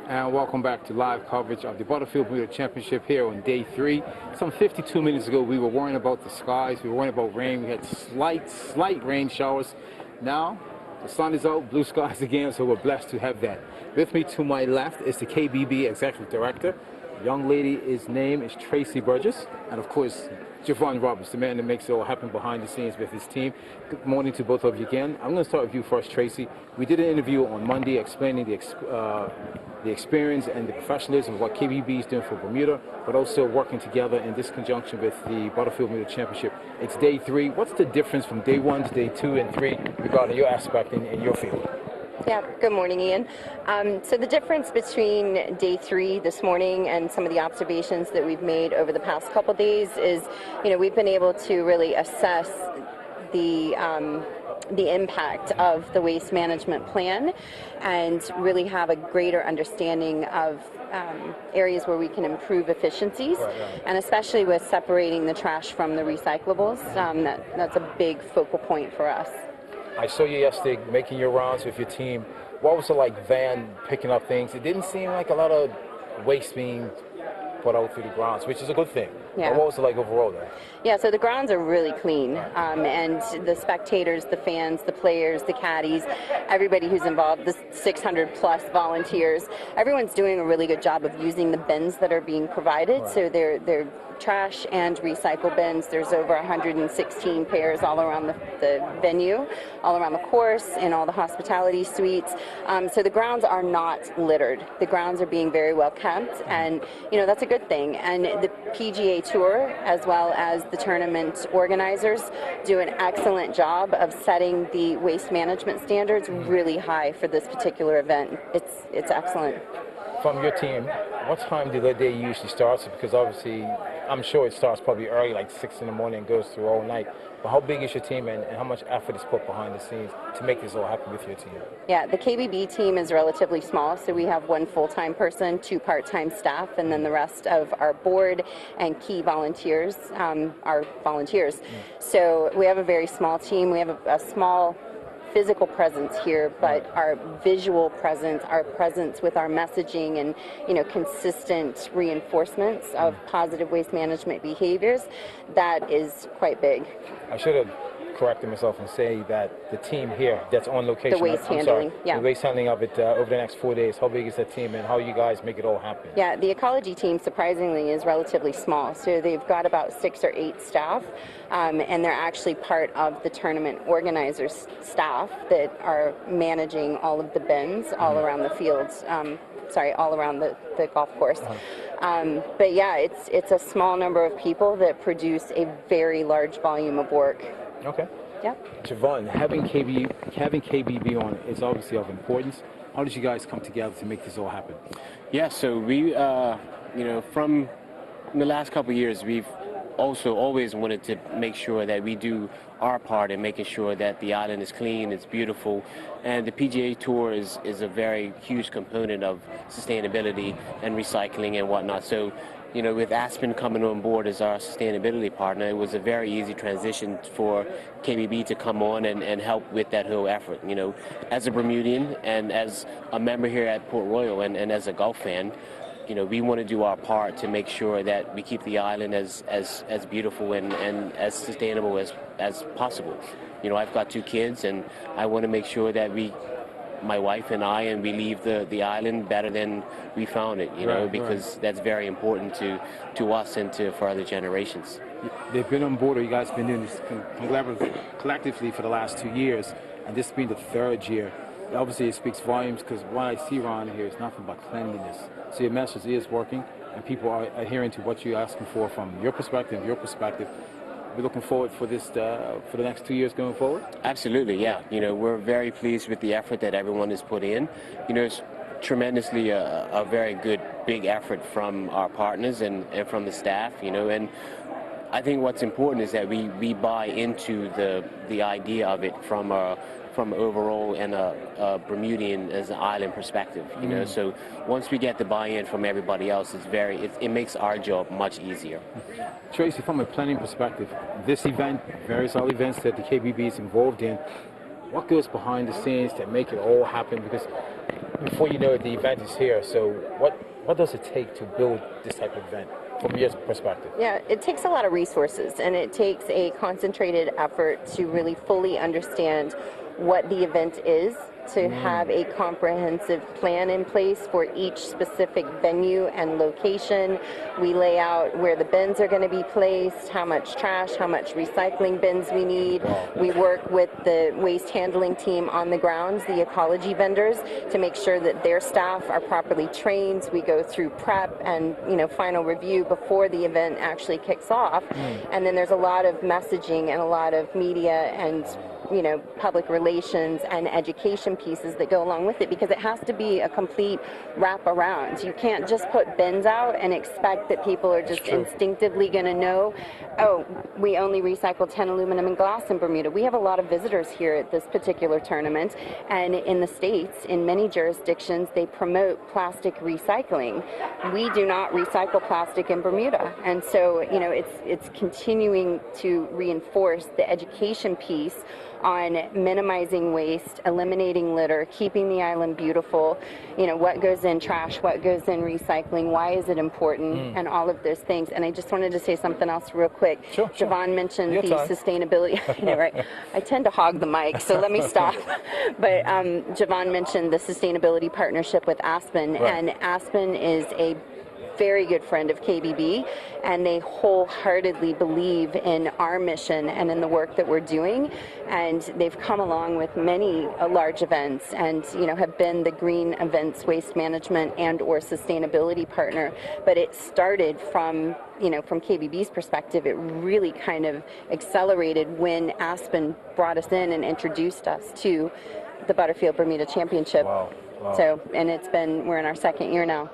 And welcome back to live coverage of the Butterfield Bermuda Championship here on day 3. Some 52 minutes ago, we were worrying about the skies, we were worrying about rain. We had slight rain showers. Now, the sun is out, blue skies again, so we're blessed to have that. With me to my left is the KBB Executive Director. The young lady's name is Tracy Burgess, and of course, Javon Roberts, the man that makes it all happen behind the scenes with his team. Good morning to both of you again. I'm going to start with you first, Tracy. We did an interview on Monday explaining the experience and the professionalism of what KBB is doing for Bermuda, but also working together in this conjunction with the Butterfield Bermuda Championship. It's day 3. What's the difference from day 1 to day 2 and 3 regarding your aspect in your field? Yeah, good morning, Ian. So the difference between day 3 this morning and some of the observations that we've made over the past couple days is, we've been able to really assess the impact of the waste management plan and really have a greater understanding of areas where we can improve efficiencies, and especially with separating the trash from the recyclables. That's a big focal point for us. I saw you yesterday making your rounds with your team. What was it like van picking up things? It didn't seem like a lot of waste being put out through the grounds, which is a good thing. Yeah. But what was it like overall there? Yeah, so the grounds are really clean, and the spectators, the fans, the players, the caddies, everybody who's involved, the 600 plus volunteers, everyone's doing a really good job of using the bins that are being provided. Right. So they're trash and recycle bins. There's over 116 pairs all around the venue, all around the course, in all the hospitality suites. So the grounds are not littered. The grounds are being very well kept, and that's a good thing. And the PGA Tour, as well as the tournament organizers, do an excellent job of setting the waste management standards really high for this particular event. It's excellent. From your team, what time do the day usually start? Because obviously, I'm sure it starts probably early, like 6 in the morning, and goes through all night. But how big is your team, and how much effort is put behind the scenes to make this all happen with your team? Yeah, the KBB team is relatively small, so we have 1 full-time person, 2 part-time staff, and then the rest of our board and key volunteers are volunteers. So we have a very small team. We have a small physical presence here, but our visual presence, our presence with our messaging and consistent reinforcements of positive waste management behaviors, that is quite big. I should have corrected myself and say that the team here that's on location, the waste handling, the waste handling of it over the next 4 days, how big is that team and how you guys make it all happen? Yeah, the ecology team surprisingly is relatively small, so they've got about 6 or 8 staff, and they're actually part of the tournament organizers staff that are managing all of the bins all around the fields, all around the golf course. But yeah, it's a small number of people that produce a very large volume of work. Okay. Yep. Javon, having KBB on is obviously of importance. How did you guys come together to make this all happen? Yeah, so we, from the last couple of years, we've also always wanted to make sure that we do our part in making sure that the island is clean, it's beautiful, and the PGA Tour is a very huge component of sustainability and recycling and whatnot. So, with Aspen coming on board as our sustainability partner, it was a very easy transition for KBB to come on and help with that whole effort. As a Bermudian and as a member here at Port Royal and as a golf fan, we want to do our part to make sure that we keep the island as beautiful and as sustainable as possible. I've got 2 kids, and I want to make sure that my wife and we leave the island better than we found it, because that's very important to us and for other generations. They've been on board, or you guys have been doing this collectively for the last 2 years, and this being the 3rd year. Obviously, it speaks volumes, because what I see around here is nothing but cleanliness. So your message is working, and people are adhering to what you're asking for from your perspective. We're looking forward for this for the next 2 years going forward? Absolutely, yeah. We're very pleased with the effort that everyone has put in. It's tremendously a very good, big effort from our partners and from the staff, and I think what's important is that we buy into the idea of it from overall and a Bermudian as an island perspective, So once we get the buy-in from everybody else, it makes our job much easier. Tracy, from a planning perspective, this event, various other events that the KBB is involved in, what goes behind the scenes that make it all happen? Because before you know it, the event is here. So what does it take to build this type of event from your perspective? Yeah, it takes a lot of resources, and it takes a concentrated effort to really fully understand what the event is, to have a comprehensive plan in place for each specific venue and location. We lay out where the bins are going to be placed, how much trash, how much recycling bins we need. We work with the waste handling team on the grounds, the ecology vendors, to make sure that their staff are properly trained. We go through prep and final review before the event actually kicks off. And then there's a lot of messaging and a lot of media and public relations and education pieces that go along with it, because it has to be a complete wraparound. You can't just put bins out and expect that people are just instinctively going to know, oh, we only recycle 10 aluminum and glass in Bermuda. We have a lot of visitors here at this particular tournament, and in the States, in many jurisdictions, they promote plastic recycling. We do not recycle plastic in Bermuda, and so it's continuing to reinforce the education piece on minimizing waste, eliminating litter, keeping the island beautiful, what goes in trash, what goes in recycling, why is it important, and all of those things. And I just wanted to say something else real quick. Sure. Javon mentioned the sustainability. Right? I tend to hog the mic, so let me stop. But Javon mentioned the sustainability partnership with Aspen, and Aspen is a very good friend of KBB, and they wholeheartedly believe in our mission and in the work that we're doing, and they've come along with many large events and have been the green events waste management and or sustainability partner. But it started from from KBB's perspective, it really kind of accelerated when Aspen brought us in and introduced us to the Butterfield Bermuda Championship. Wow. So, and we're in our second year now.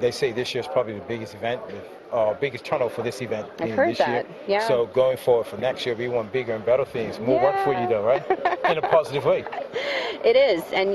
They say this year's probably the biggest event, biggest turnout for this event. I've heard that. Yeah. So going forward for next year, we want bigger and better things. More work for you, though, right? In a positive way. It is, and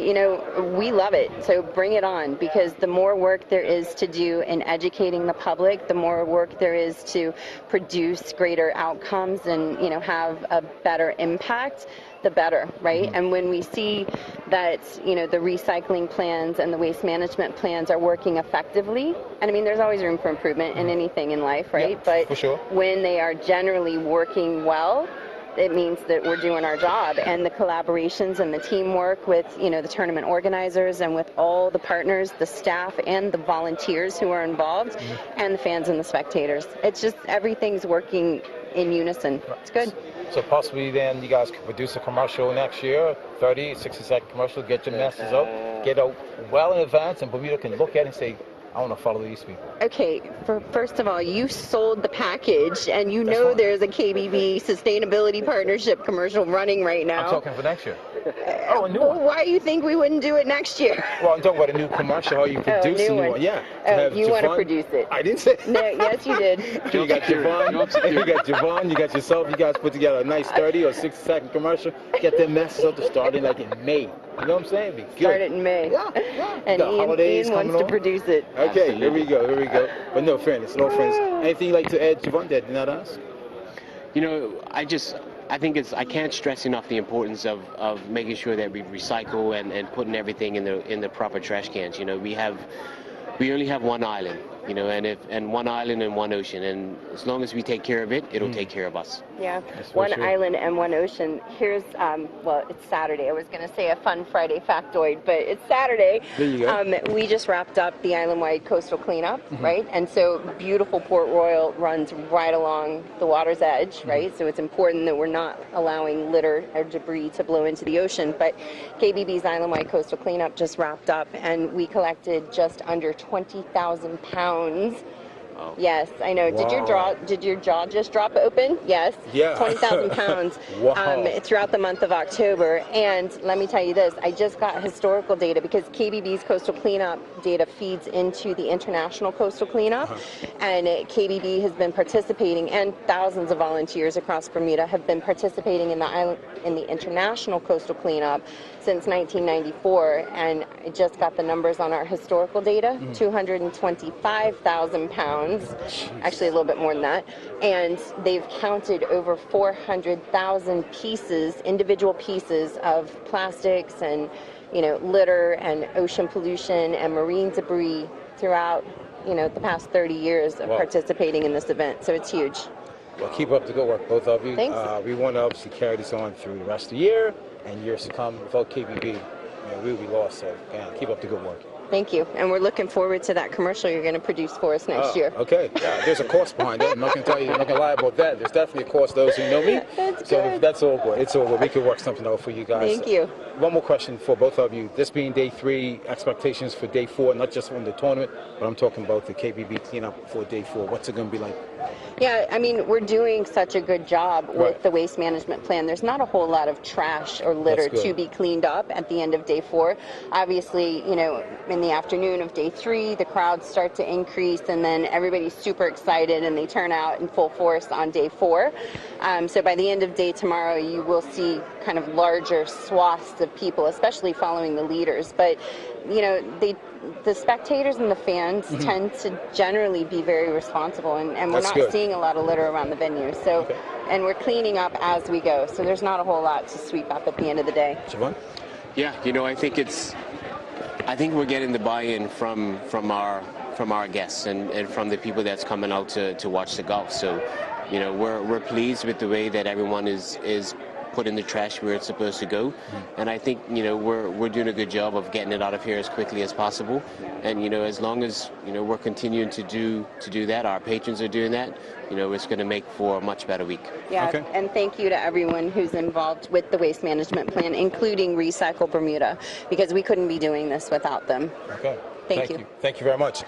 we love it. So bring it on, because the more work there is to do in educating the public, the more work there is to produce greater outcomes and have a better impact, the better, right? And when we see that the recycling plans and the waste management plans are working effectively, and I mean there's always room for improvement in anything in life, right? Yep, but for sure. When they are generally working well, it means that we're doing our job, and the collaborations and the teamwork with the tournament organizers and with all the partners, the staff and the volunteers who are involved, and the fans and the spectators. It's just everything's working in unison. It's good. So possibly then you guys could produce a commercial next year, 30, 60-second commercial, get your message out, get out well in advance, and Bermuda can look at it and say, I want to follow these people. Okay, first of all, you sold the package, and That's there's a KBB sustainability partnership commercial running right now. I'm talking for next year. Oh, a new one. Why do you think we wouldn't do it next year? Well, I'm talking about a new commercial, how you produce a new one. Yeah. You want to produce it. I didn't say No, yes, you did. You got Javon, you got yourself, you guys put together a nice 30 or 60-second commercial, get their message out to start in like in May. You know what I'm saying? Be good. Start it in May. Yeah. And Ian wants to produce it. Okay, here we go. But no fairness, anything you'd like to add, Javon, that did not ask? I think I can't stress enough the importance of making sure that we recycle and putting everything in the proper trash cans. We only have one island, and one island and one ocean, and as long as we take care of it, it'll take care of us. Yeah, one island and one ocean. Here's, it's Saturday. I was going to say a fun Friday factoid, but it's Saturday. There you go. We just wrapped up the island-wide coastal cleanup, right? And so beautiful Port Royal runs right along the water's edge, right? So it's important that we're not allowing litter or debris to blow into the ocean. But KBB's island-wide coastal cleanup just wrapped up, and we collected just under 20,000 pounds. Wow. Yes, I know. Wow. Did your jaw just drop open? Yes. Yeah. 20,000 pounds throughout the month of October. And let me tell you this, I just got historical data, because KBB's coastal cleanup data feeds into the international coastal cleanup. And KBB has been participating, and thousands of volunteers across Bermuda have been participating in the international coastal cleanup since 1994. And I just got the numbers on our historical data, 225,000 pounds. Actually a little bit more than that, and they've counted over 400,000 pieces, individual pieces of plastics and litter and ocean pollution and marine debris throughout, the past 30 years of participating in this event. So it's huge. Well, keep up the good work, both of you. Thanks. We want to obviously carry this on through the rest of the year and years to come. Without KBB, we will be lost. So, keep up the good work. Thank you. And we're looking forward to that commercial you're going to produce for us next year. Okay. Yeah, there's a cost behind that. I'm not going to tell you, I'm not going to lie about that. There's definitely a cost, those who know me. That's all good. It's all good. We can work something out for you guys. Thank you. One more question for both of you. This being day 3, expectations for day 4, not just from the tournament, but I'm talking about the KBB cleanup for day 4. What's it going to be like? Yeah, I mean, we're doing such a good job with the waste management plan. There's not a whole lot of trash or litter to be cleaned up at the end of day 4. Obviously, in the afternoon of day 3, the crowds start to increase, and then everybody's super excited and they turn out in full force on day 4. So by the end of day tomorrow, you will see kind of larger swaths of people, especially following the leaders. But, the spectators and the fans tend to generally be very responsible, and we're not seeing a lot of litter around the venue. So, and we're cleaning up as we go. So there's not a whole lot to sweep up at the end of the day. Siobhan? Yeah, I think we're getting the buy-in from our guests and from the people that's coming out to watch the golf. So, we're pleased with the way that everyone is putting the trash where it's supposed to go, and I think we're doing a good job of getting it out of here as quickly as possible. And as long as we're continuing to do that, our patrons are doing that. It's going to make for a much better week. Yeah, and thank you to everyone who's involved with the waste management plan, including Recycle Bermuda, because we couldn't be doing this without them. Okay. Thank you. Thank you very much.